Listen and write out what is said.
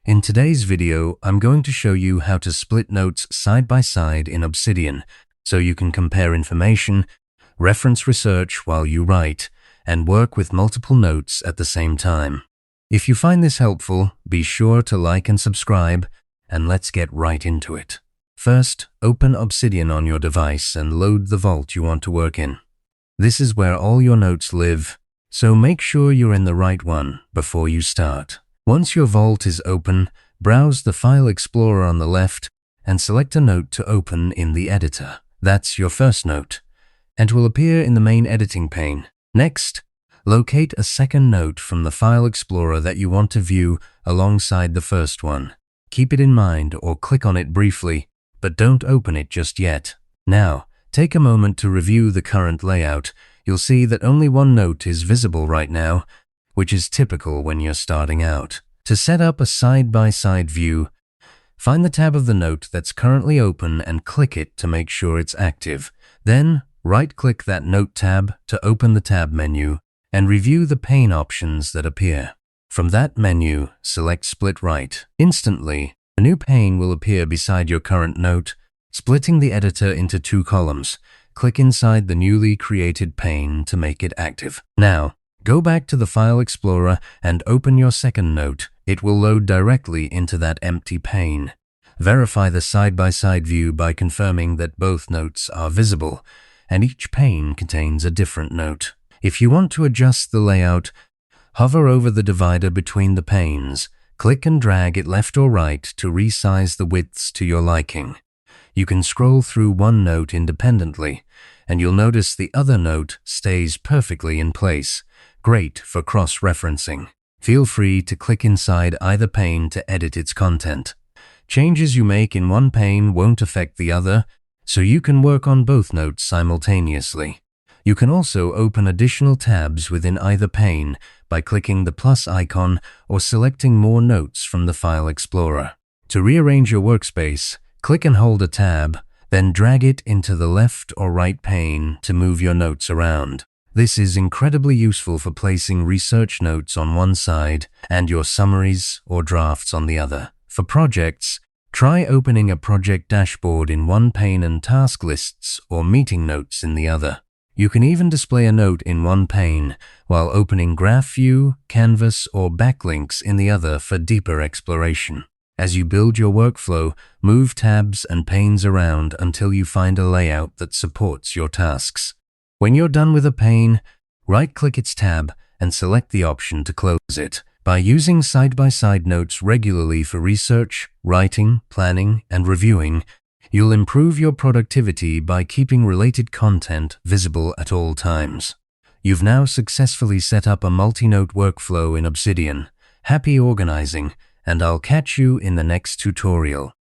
In today's video, I'm going to show you how to split notes side by side in Obsidian so you can compare information, reference research while you write, and work with multiple notes at the same time. If you find this helpful, be sure to like and subscribe, and let's get right into it. First, open Obsidian on your device and load the vault you want to work in. This is where all your notes live, so make sure you're in the right one before you start. Once your vault is open, browse the File Explorer on the left and select a note to open in the editor. That's your first note, and will appear in the main editing pane. Next, locate a second note from the File Explorer that you want to view alongside the first one. Keep it in mind or click on it briefly, but don't open it just yet. Now, take a moment to review the current layout. You'll see that only one note is visible right now, which is typical when you're starting out. To set up a side-by-side view, find the tab of the note that's currently open and click it to make sure it's active. Then, right-click that Note tab to open the tab menu and review the pane options that appear. From that menu, select Split Right. Instantly, a new pane will appear beside your current note, splitting the editor into two columns. Click inside the newly created pane to make it active. Now, go back to the File Explorer and open your second note. It will load directly into that empty pane. Verify the side-by-side view by confirming that both notes are visible, and each pane contains a different note. If you want to adjust the layout, hover over the divider between the panes. Click and drag it left or right to resize the widths to your liking. You can scroll through one note independently, and you'll notice the other note stays perfectly in place. Great for cross-referencing. Feel free to click inside either pane to edit its content. Changes you make in one pane won't affect the other, so you can work on both notes simultaneously. You can also open additional tabs within either pane by clicking the plus icon or selecting more notes from the File Explorer. To rearrange your workspace, click and hold a tab, then drag it into the left or right pane to move your notes around. This is incredibly useful for placing research notes on one side and your summaries or drafts on the other. For projects, try opening a project dashboard in one pane and task lists or meeting notes in the other. You can even display a note in one pane while opening Graph View, Canvas, or backlinks in the other for deeper exploration. As you build your workflow, move tabs and panes around until you find a layout that supports your tasks. When you're done with a pane, right-click its tab and select the option to close it. By using side-by-side notes regularly for research, writing, planning, and reviewing, you'll improve your productivity by keeping related content visible at all times. You've now successfully set up a multi-note workflow in Obsidian. Happy organizing, and I'll catch you in the next tutorial.